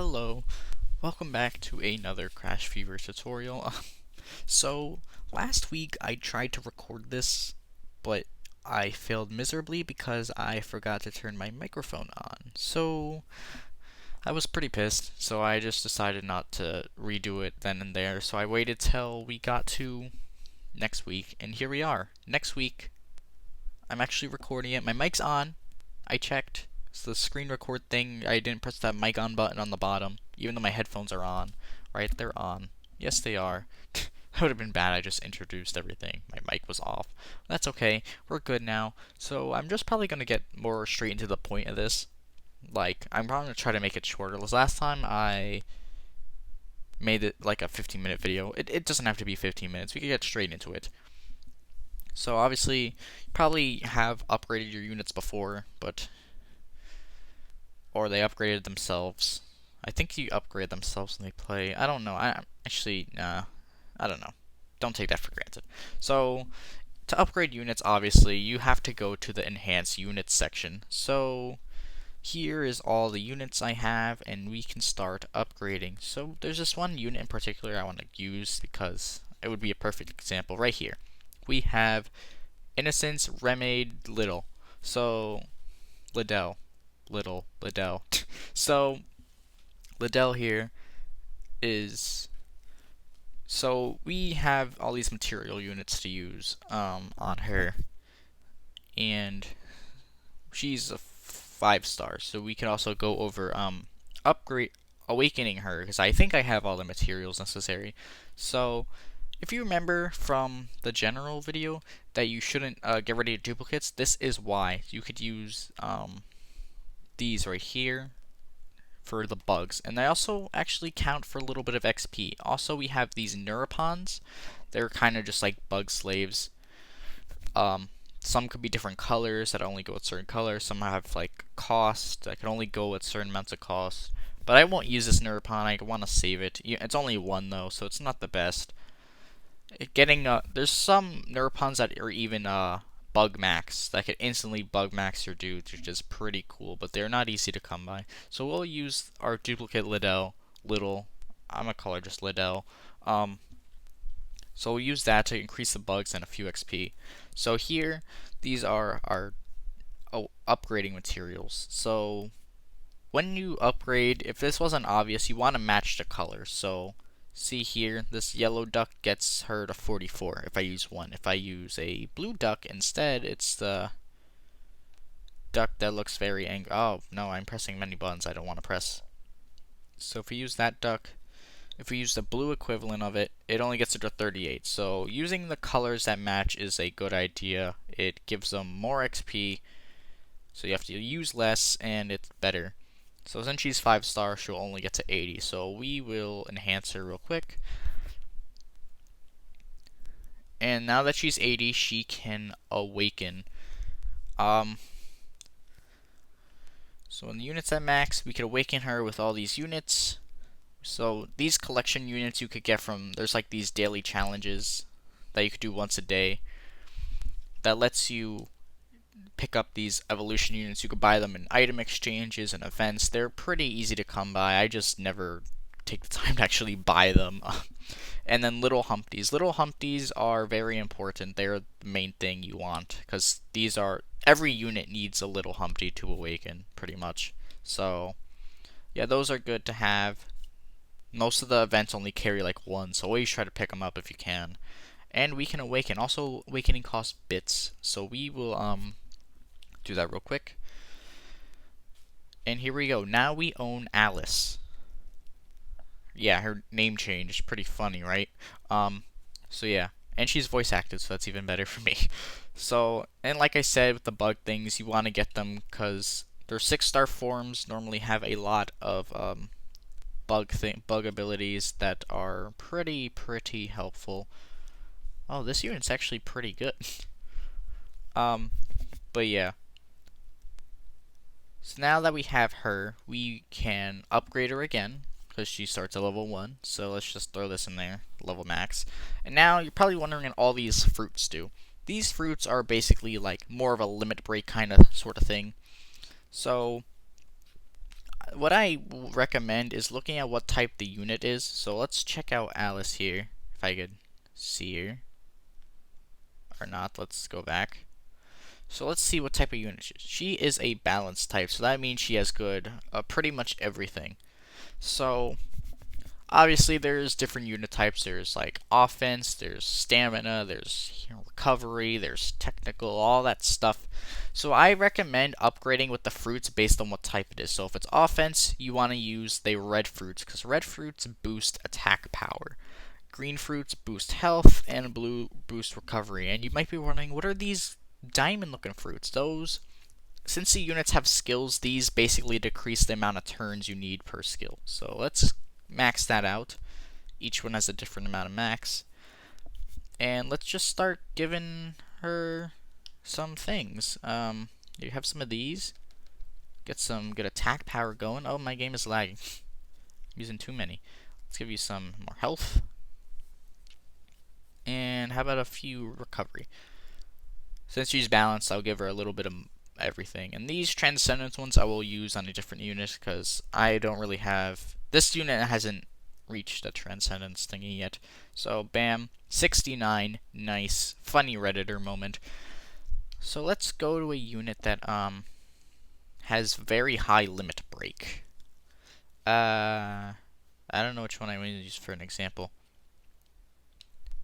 Hello, welcome back to another Crash Fever tutorial. So, last week I tried to record this, but I failed miserably because I forgot to turn my microphone on. So, I was pretty pissed, so I just decided not to redo it then and there. So I waited till we got to next week, and here we are. Next week, I'm actually recording it. My mic's on. I checked. It's the screen record thing. I didn't press that mic on button on the bottom, even though my headphones are on. Right, they're on. Yes, they are. That would have been bad. I just introduced everything. My mic was off. That's okay. We're good now. So I'm just probably going to get more straight into the point of this. Like, I'm probably going to try to make it shorter. Last time I made it like a 15-minute video. It doesn't have to be 15 minutes. We could get straight into it. So obviously, you probably have upgraded your units before, or they upgraded themselves. I think you upgrade themselves when they play. I don't know. I don't know. Don't take that for granted. So, to upgrade units, obviously, you have to go to the Enhance Units section. So, here is all the units I have, and we can start upgrading. So, there's this one unit in particular I want to use because it would be a perfect example right here. We have Innocence, Remade, Little. So, Liddell. Liddell. So, Liddell here is. So, we have all these material units to use on her. And she's a 5-star. So, we can also go over upgrade. Awakening her, because I think I have all the materials necessary. So, if you remember from the general video that you shouldn't get rid of duplicates, this is why. You could use these right here for the bugs, and they also actually count for a little bit of XP. Also, we have these Neuropons. They're kind of just like bug slaves. Some could be different colors that only go with certain colors. Some have like cost that can only go with certain amounts of cost. But I won't use this Neuropon. I want to save it. It's only one though, so it's not the best. There's some Neuropons that are even bug max that could instantly bug max your dudes, which is pretty cool, but they're not easy to come by. So we'll use our duplicate Liddell, I'm gonna call her just Liddell. So we'll use that to increase the bugs and a few XP. So here, these are our upgrading materials. So when you upgrade, if this wasn't obvious, you want to match the colors. So see here, this yellow duck gets her to 44 if I use one. If I use a blue duck instead, it's the duck that looks very angry. Oh, no, I'm pressing many buttons I don't want to press. So if we use that duck, if we use the blue equivalent of it, it only gets it to 38. So using the colors that match is a good idea. It gives them more XP, so you have to use less, and it's better. So since she's 5-star, she'll only get to 80. So we will enhance her real quick. And now that she's 80, she can awaken. So in the units at max, we could awaken her with all these units. So these collection units you could get from, there's like these daily challenges that you could do once a day that lets you pick up these evolution units. You could buy them in item exchanges and events. They're pretty easy to come by. I just never take the time to actually buy them. And then little Humpties. Little Humpties are very important. They're the main thing you want, because every unit needs a little Humpty to awaken, pretty much. So yeah, those are good to have. Most of the events only carry like one, so always try to pick them up if you can. And we can awaken. Also, awakening costs bits, so we will do that real quick. And here we go. Now we own Alice. Yeah, her name change is pretty funny, right? So yeah, and she's voice acted, so that's even better for me. So, and like I said with the bug things, you want to get them because their 6-star forms normally have a lot of bug abilities that are pretty helpful. Oh, this unit's actually pretty good. But yeah. So now that we have her, we can upgrade her again, because she starts at level 1. So let's just throw this in there, level max. And now you're probably wondering what all these fruits do. These fruits are basically like more of a limit break kind of sort of thing. So what I recommend is looking at what type the unit is. So let's check out Alice here. If I could see her or not, let's go back. So let's see what type of unit she is. She is a balanced type, so that means she has good pretty much everything. So obviously there's different unit types. There's like offense, there's stamina, there's recovery, there's technical, all that stuff. So I recommend upgrading with the fruits based on what type it is. So if it's offense, you want to use the red fruits because red fruits boost attack power. Green fruits boost health, and blue boost recovery. And you might be wondering, what are these diamond looking fruits? Those, since the units have skills, these basically decrease the amount of turns you need per skill. So let's max that out. Each one has a different amount of max. And let's just start giving her some things. You have some of these. Get some good attack power going. Oh, my game is lagging. I'm using too many. Let's give you some more health. And how about a few recovery? Since she's balanced, I'll give her a little bit of everything. And these Transcendence ones I will use on a different unit because I don't really have... This unit hasn't reached a Transcendence thingy yet. So, bam. 69. Nice. Funny Redditor moment. So let's go to a unit that has very high limit break. I don't know which one I want to use for an example.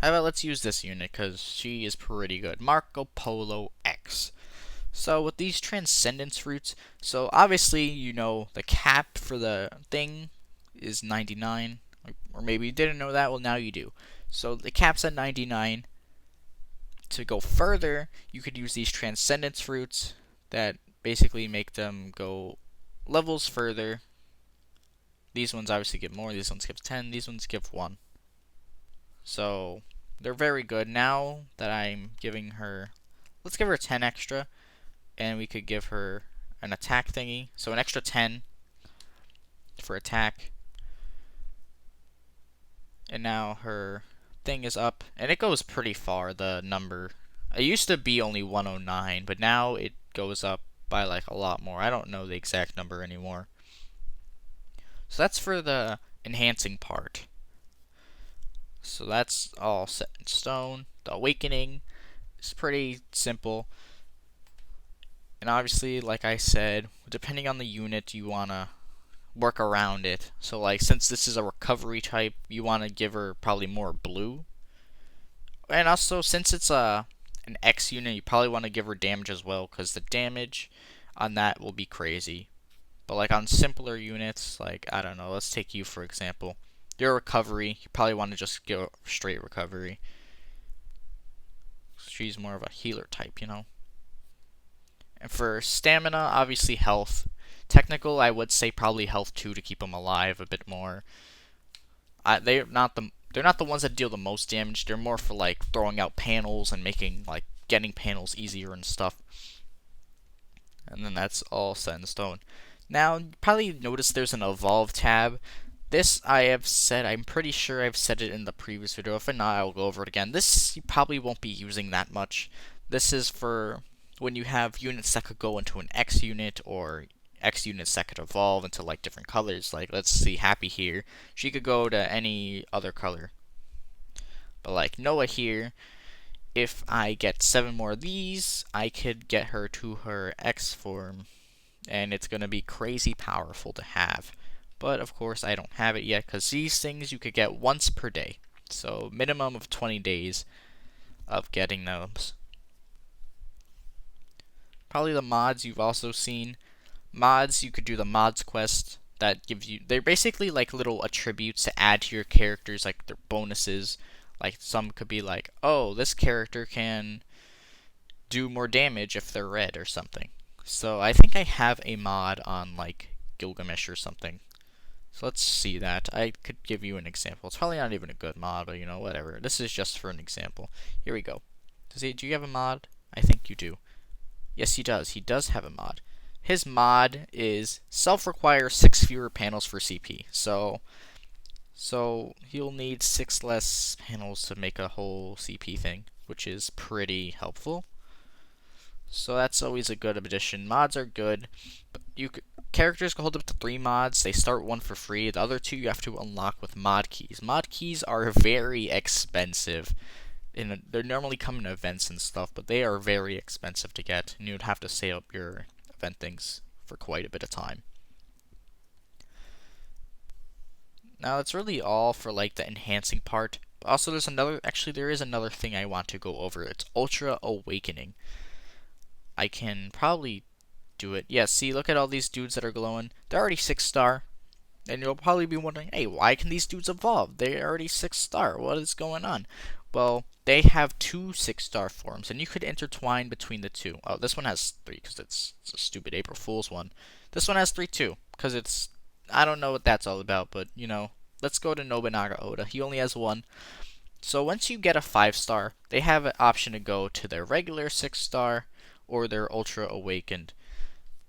How about let's use this unit because she is pretty good. Marco Polo X. So with these Transcendence fruits, so obviously you know the cap for the thing is 99, or maybe you didn't know that. Well, now you do. So the cap's at 99. To go further, you could use these Transcendence fruits that basically make them go levels further. These ones obviously give more. These ones give 10. These ones give 1. So they're very good. Now that I'm giving her, let's give her 10 extra, and we could give her an attack thingy. So an extra 10 for attack. And now her thing is up, and it goes pretty far, the number. It used to be only 109, but now it goes up by like a lot more. I don't know the exact number anymore. So that's for the enhancing part. So that's all set in stone. The awakening is pretty simple. And obviously, like I said, depending on the unit, you want to work around it. So like, since this is a recovery type, you want to give her probably more blue. And also, since it's an X unit, you probably want to give her damage as well, because the damage on that will be crazy. But like on simpler units, like, I don't know, let's take you for example. Your recovery, you probably want to just go straight recovery. She's more of a healer type, you know. And for stamina, obviously health. Technical, I would say probably health 2 to keep them alive a bit more. They're not the ones that deal the most damage. They're more for like throwing out panels and making like getting panels easier and stuff. And then that's all set in stone. Now, you probably noticed there's an evolve tab. This I have said, I'm pretty sure I've said it in the previous video. If not, I'll go over it again. This you probably won't be using that much. This is for when you have units that could go into an X unit, or X units that could evolve into like different colors. Like, let's see Happy here. She could go to any other color. But like Noah here, if I get 7 more of these, I could get her to her X form. And it's going to be crazy powerful to have. But of course I don't have it yet, because these things you could get once per day. So minimum of 20 days of getting those. Probably the mods you've also seen. Mods, you could do the mods quest that gives you, they're basically like little attributes to add to your characters, like their bonuses. Like some could be like, oh, this character can do more damage if they're red or something. So I think I have a mod on like Gilgamesh or something. So let's see that. I could give you an example. It's probably not even a good mod, but you know, whatever. This is just for an example. Here we go. Do you have a mod? I think you do. Yes, he does. He does have a mod. His mod is self-require 6 fewer panels for CP. So he'll need 6 less panels to make a whole CP thing, which is pretty helpful. So that's always a good addition. Mods are good, but characters can hold up to 3 mods. They start 1 for free. The other 2 you have to unlock with mod keys. Mod keys are very expensive. They normally come in events and stuff, but they are very expensive to get, and you would have to save up your event things for quite a bit of time. Now that's really all for like the enhancing part. But also there is another thing I want to go over. It's Ultra Awakening. I can probably do it. Yeah, see, look at all these dudes that are glowing. They're already 6-star. And you'll probably be wondering, hey, why can these dudes evolve? They're already 6-star. What is going on? Well, they have 2 6-star forms, and you could intertwine between the 2. Oh, this one has 3 because it's a stupid April Fool's one. This one has 3 too because it's, I don't know what that's all about, but you know, let's go to Nobunaga Oda. He only has 1. So once you get a 5-star, they have an option to go to their regular 6-star or their Ultra Awakened.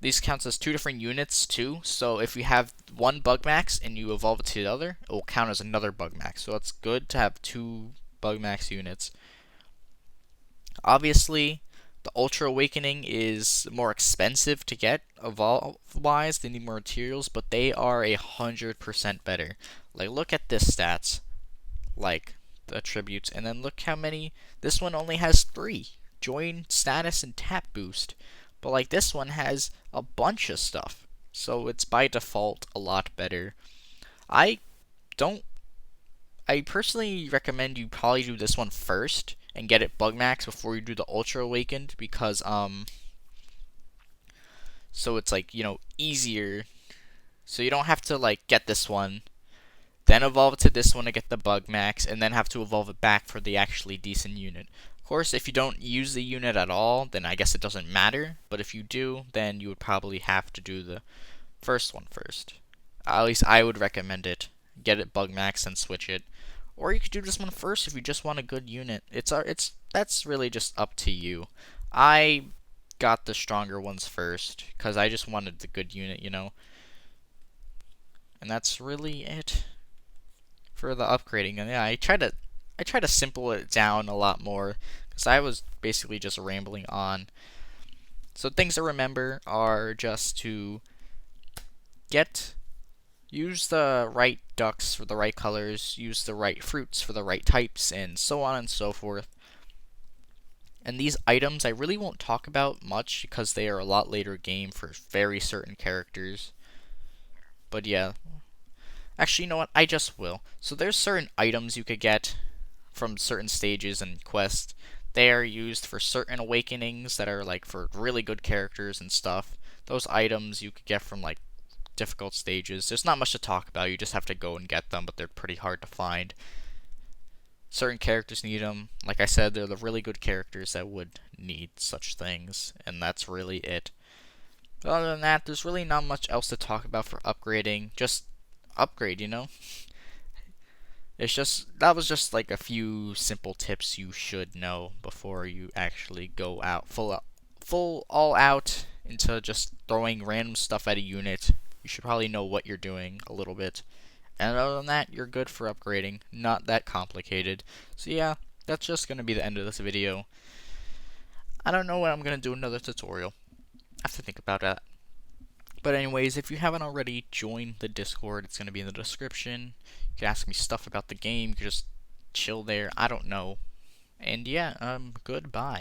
These counts as 2 different units too, so if you have 1 Bug Max and you evolve it to the other, it will count as another Bug Max. So it's good to have 2 Bug Max units. Obviously, the Ultra Awakening is more expensive to get evolve-wise. They need more materials, but they are 100% better. Like, look at this stats, like the attributes, and then look how many. This one only has 3: join, status, and tap boost. But like this one has a bunch of stuff, so it's by default a lot better. I personally recommend you probably do this one first and get it Bug Max before you do the Ultra Awakened, because so it's like, you know, easier. So you don't have to like get this one, then evolve it to this one to get the Bug Max, and then have to evolve it back for the actually decent unit. Of course, if you don't use the unit at all, then I guess it doesn't matter. But if you do, then you would probably have to do the first one first. At least I would recommend it. Get it Bug Max and switch it. Or you could do this one first if you just want a good unit. That's really just up to you. I got the stronger ones first because I just wanted the good unit, you know. And that's really it for the upgrading. And yeah, I try to simple it down a lot more because I was basically just rambling on. So things to remember are just to use the right ducks for the right colors, use the right fruits for the right types, and so on and so forth. And these items I really won't talk about much because they are a lot later game for very certain characters. But yeah. Actually, you know what? I just will. So there's certain items you could get from certain stages and quests. They are used for certain awakenings that are like for really good characters and stuff. Those items you could get from like difficult stages. There's not much to talk about. You just have to go and get them, but they're pretty hard to find. Certain characters need them. Like I said, they're the really good characters that would need such things, and that's really it. But other than that, there's really not much else to talk about for upgrading. Just upgrade, you know? That was just like a few simple tips you should know before you actually go out full all out into just throwing random stuff at a unit. You should probably know what you're doing a little bit. And other than that, you're good for upgrading. Not that complicated. So yeah, that's just going to be the end of this video. I don't know when I'm going to do another tutorial. I have to think about that. But anyways, if you haven't already, join the Discord. It's going to be in the description. You can ask me stuff about the game. You can just chill there. I don't know. And yeah, goodbye.